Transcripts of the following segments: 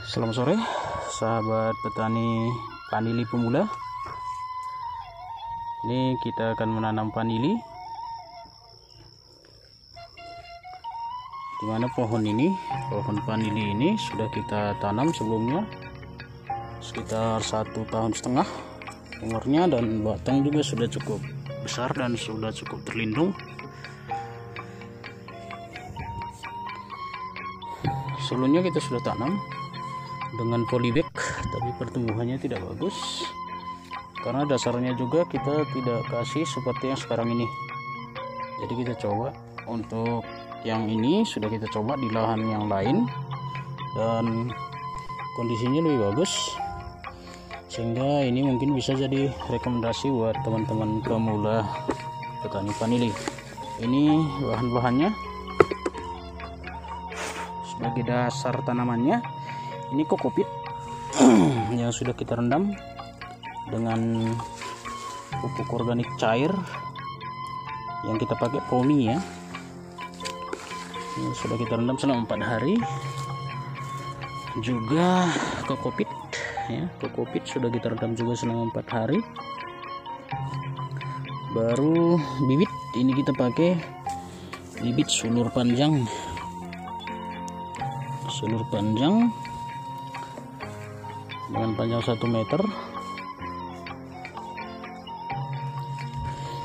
Selamat sore sahabat petani vanili pemula. Ini kita akan menanam vanili, dimana pohon vanili ini sudah kita tanam sebelumnya sekitar 1,5 tahun umurnya, dan batang juga sudah cukup besar dan sudah cukup terlindung. Sebelumnya kita sudah tanam dengan polybag, tapi pertumbuhannya tidak bagus karena dasarnya juga kita tidak kasih seperti yang sekarang ini. Jadi kita coba untuk yang ini, sudah kita coba di lahan yang lain dan kondisinya lebih bagus, sehingga ini mungkin bisa jadi rekomendasi buat teman-teman pemula petani vanili. Ini bahan-bahannya sebagai dasar tanamannya. Ini kokopit yang sudah kita rendam dengan pupuk organik cair yang kita pakai Pomi ya. Ini sudah kita rendam selama 4 hari. Juga kokopit ya, kokopit sudah kita rendam juga selama 4 hari. Baru bibit, ini kita pakai bibit sulur panjang dengan panjang 1 meter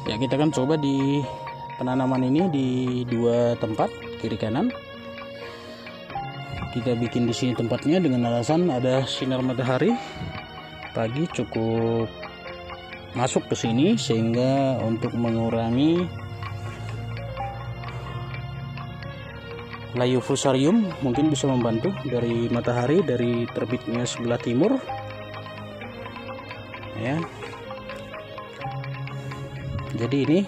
ya. Kita akan coba di penanaman ini di 2 tempat, kiri kanan. Kita bikin di sini tempatnya dengan alasan ada sinar matahari pagi cukup masuk ke sini, sehingga untuk mengurangi layu fusarium mungkin bisa membantu dari matahari, dari terbitnya sebelah timur ya. Jadi ini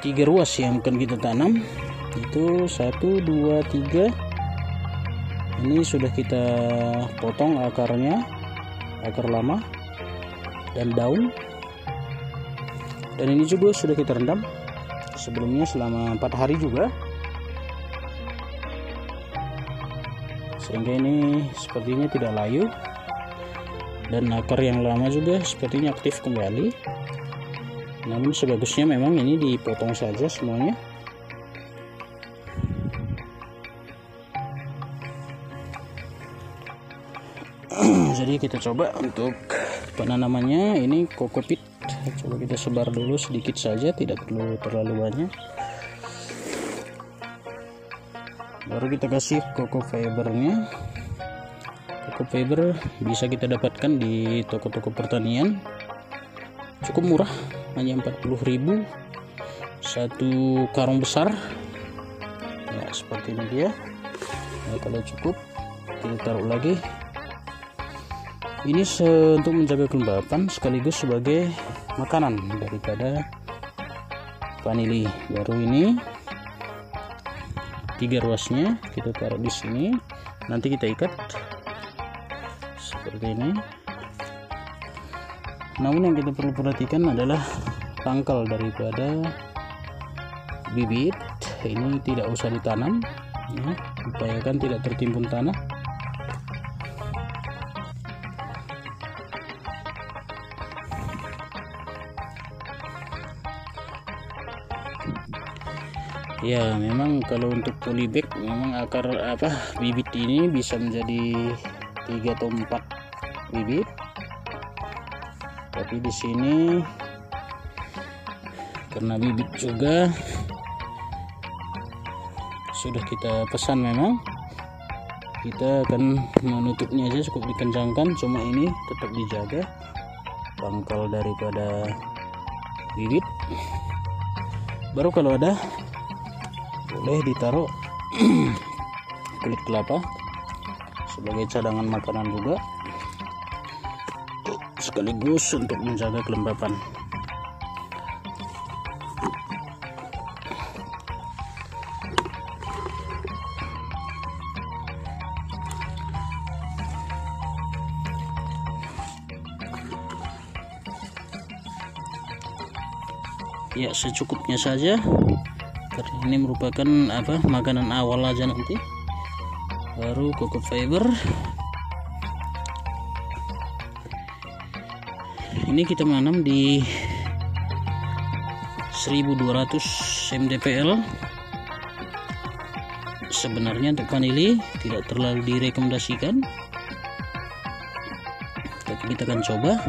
3 ruas yang akan kita tanam, itu 1, 2, 3. Ini sudah kita potong akarnya, akar lama dan daun, dan ini juga sudah kita rendam sebelumnya selama 4 hari juga, sehingga ini sepertinya tidak layu, dan akar yang lama juga sepertinya aktif kembali. Namun sebagusnya memang ini dipotong saja semuanya. Jadi kita coba untuk penanamannya ini kokopit, coba kita sebar dulu sedikit saja, tidak perlu terlalu banyak. Baru kita kasih coco fibernya. Coco fiber bisa kita dapatkan di toko-toko pertanian, cukup murah, hanya 40.000 satu karung besar ya, seperti ini dia. Nah, kalau cukup kita taruh lagi. Ini untuk menjaga kelembapan sekaligus sebagai makanan daripada vanili. Baru ini 3 ruasnya kita taruh di sini, nanti kita ikat seperti ini. Namun yang kita perlu perhatikan adalah pangkal daripada bibit ini tidak usah ditanam ya, upayakan tidak tertimbun tanah. Ya, memang kalau untuk polybag memang akar bibit ini bisa menjadi 3 atau 4 bibit. Tapi di sini karena bibit juga sudah kita pesan, memang kita akan menutupnya aja, cukup dikencangkan, cuma ini tetap dijaga pangkal daripada bibit. Baru kalau ada boleh ditaruh kulit kelapa sebagai cadangan makanan juga, sekaligus untuk menjaga kelembapan. Ya, secukupnya saja. Ini merupakan makanan awal aja nanti. Baru coco fiber Ini kita menanam di 1200 mdpl. Sebenarnya untuk vanili tidak terlalu direkomendasikan, tapi kita akan coba.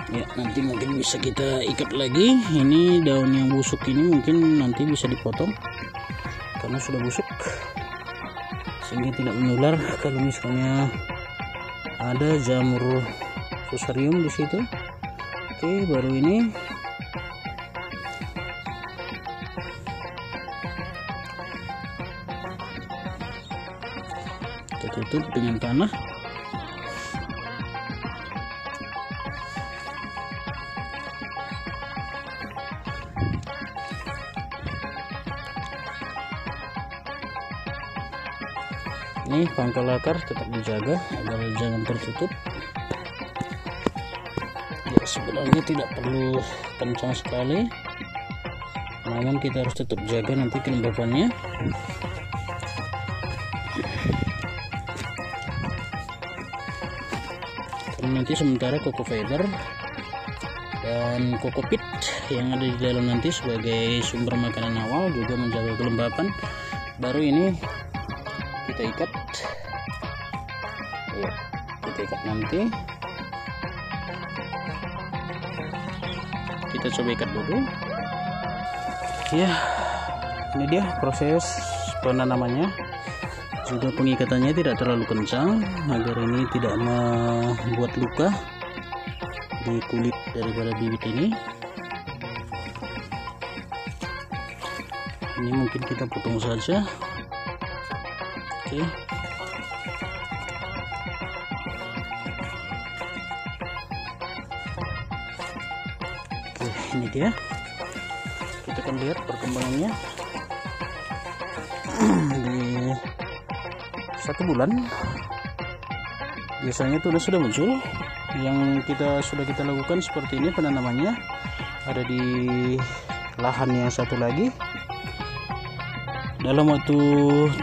Ya, nanti mungkin bisa kita ikat lagi. Ini daun yang busuk ini mungkin nanti bisa dipotong karena sudah busuk, sehingga tidak menular kalau misalnya ada jamur fusarium di situ. Oke, baru ini kita tutup dengan tanah. Ini pangkal akar tetap dijaga agar jangan tertutup. Ya, sebenarnya tidak perlu kencang sekali, namun kita harus tetap jaga nanti kelembapannya. Karena nanti sementara coco fiber dan kokopit yang ada di dalam nanti sebagai sumber makanan awal juga menjaga kelembapan. Baru ini kita ikat. Ya, kita ikat nanti. Kita coba ikat dulu. Ya, ini dia proses penanamannya. Juga pengikatannya tidak terlalu kencang agar ini tidak membuat luka di kulit daripada bibit ini. Ini mungkin kita potong saja. Oke. Ini dia. Kita akan lihat perkembangannya di 1 bulan. Biasanya tunas sudah muncul. Yang sudah kita lakukan seperti ini penanamannya ada di lahan yang satu lagi. Dalam waktu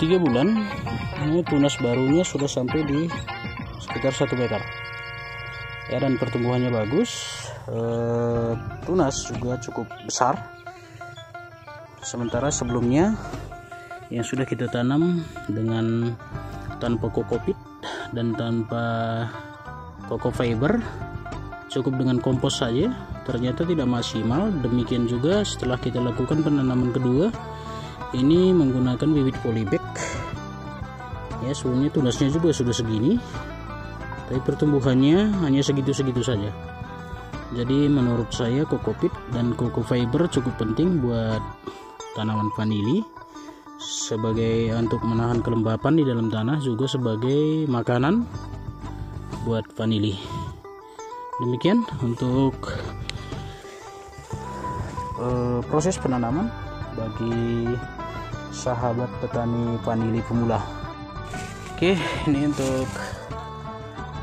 3 bulan ini tunas barunya sudah sampai di sekitar 1 meter ya, dan pertumbuhannya bagus. Tunas juga cukup besar, sementara sebelumnya yang sudah kita tanam dengan tanpa kokopit dan tanpa coco fiber, cukup dengan kompos saja, ternyata tidak maksimal. Demikian juga setelah kita lakukan penanaman kedua, ini menggunakan bibit polybag ya. Sebelumnya tunasnya juga sudah segini, tapi pertumbuhannya hanya segitu-segitu saja. Jadi menurut saya kokopit dan coco fiber cukup penting buat tanaman vanili, sebagai untuk menahan kelembapan di dalam tanah, juga sebagai makanan buat vanili. Demikian untuk proses penanaman bagi sahabat petani vanili pemula. Oke, ini untuk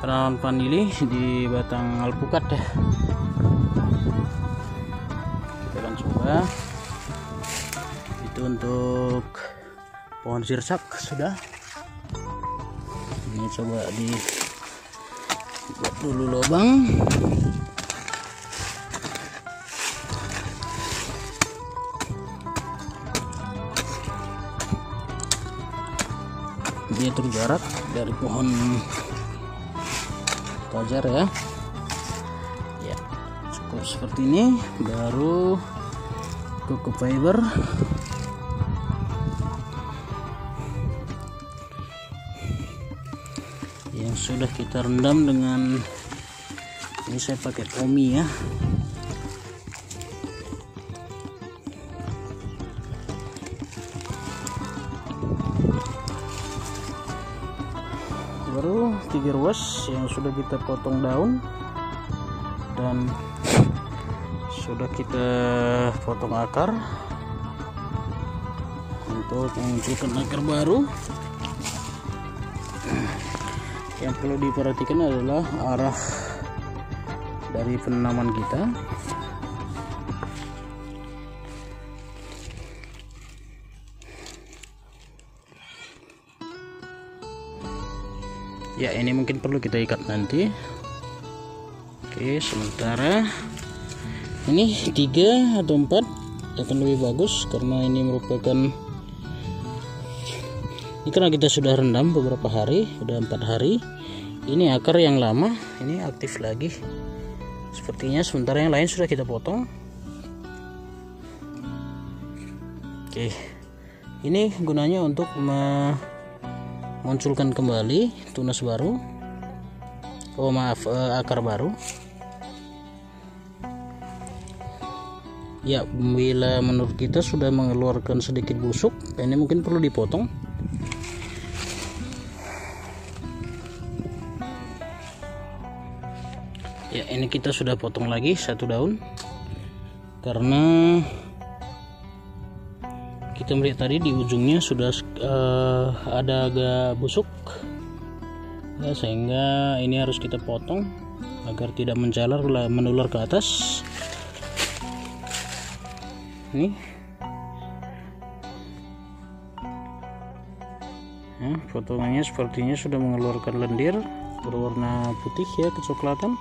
penanaman vanili di batang alpukat ya. Kita akan coba. Itu untuk pohon sirsak sudah. Ini coba dibuat dulu lubang. Dia terjarak dari pohon kajar ya. Ya, cukup seperti ini. Baru coco fiber. Yang sudah kita rendam dengan, ini saya pakai Omi ya. Baru 3 ruas yang sudah kita potong daun dan sudah kita potong akar untuk memunculkan akar baru. Yang perlu diperhatikan adalah arah dari penanaman kita. Ya, ini mungkin perlu kita ikat nanti. Oke, sementara ini 3 atau 4 akan lebih bagus karena ini merupakan, ini karena kita sudah rendam beberapa hari, udah 4 hari. Ini akar yang lama ini aktif lagi sepertinya, sementara yang lain sudah kita potong. Oke, ini gunanya untuk munculkan kembali tunas baru, akar baru. Ya, bila menurut kita sudah mengeluarkan sedikit busuk, ini mungkin perlu dipotong. Ya, ini kita sudah potong lagi 1 daun karena kita melihat tadi di ujungnya sudah ada agak busuk ya, sehingga ini harus kita potong agar tidak menular ke atas. Ini ya, potongannya sepertinya sudah mengeluarkan lendir berwarna putih ya, kecoklatan.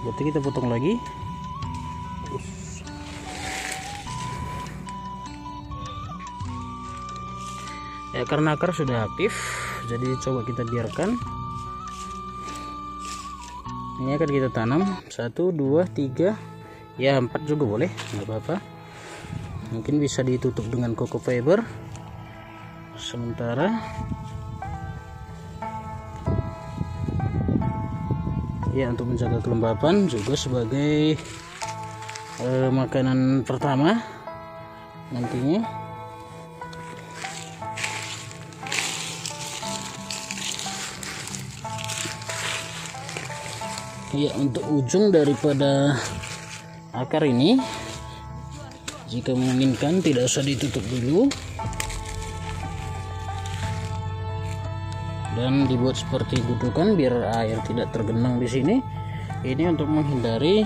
Berarti kita potong lagi. Ya, karena akar sudah aktif, jadi coba kita biarkan. Ini akan kita tanam 1, 2, 3, ya 4 juga boleh, nggak apa-apa. Mungkin bisa ditutup dengan coco fiber sementara. Ya, untuk menjaga kelembapan juga sebagai makanan pertama nantinya. Ya, untuk ujung daripada akar ini jika memungkinkan tidak usah ditutup dulu dan dibuat seperti gudukan biar air tidak tergenang di sini. Ini untuk menghindari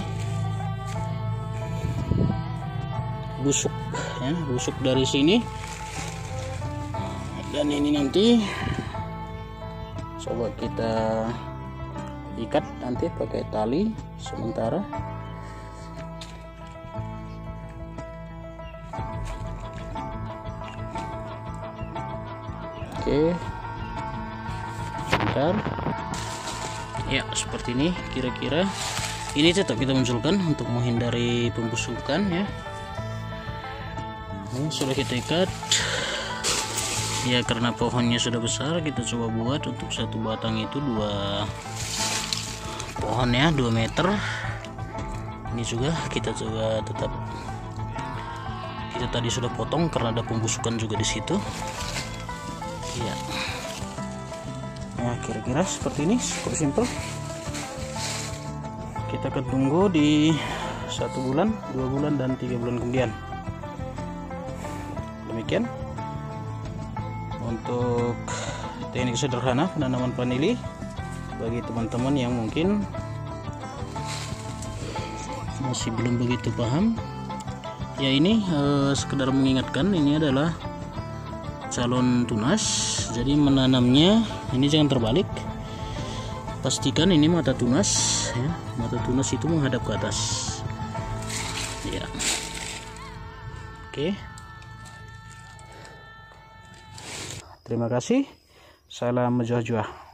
busuk ya, busuk dari sini. Dan ini nanti coba kita ikat nanti pakai tali sementara. Oke, bentar ya, seperti ini kira-kira. Ini tetap kita munculkan untuk menghindari pembusukan ya. Ini sudah kita ikat ya, karena pohonnya sudah besar. Kita coba buat untuk satu batang itu 2 pohon ya, 2 meter. Ini juga kita coba tetap, kita tadi sudah potong karena ada pembusukan juga di situ ya. Ya, kira-kira seperti ini, cukup simple. Kita akan tunggu di 1 bulan, 2 bulan, dan 3 bulan kemudian. Demikian untuk teknik sederhana penanaman vanili bagi teman-teman yang mungkin masih belum begitu paham ya. Ini sekedar mengingatkan, ini adalah calon tunas, jadi menanamnya ini jangan terbalik. Pastikan ini mata tunas ya, mata tunas itu menghadap ke atas ya. Oke, terima kasih, salam menjuah-juah.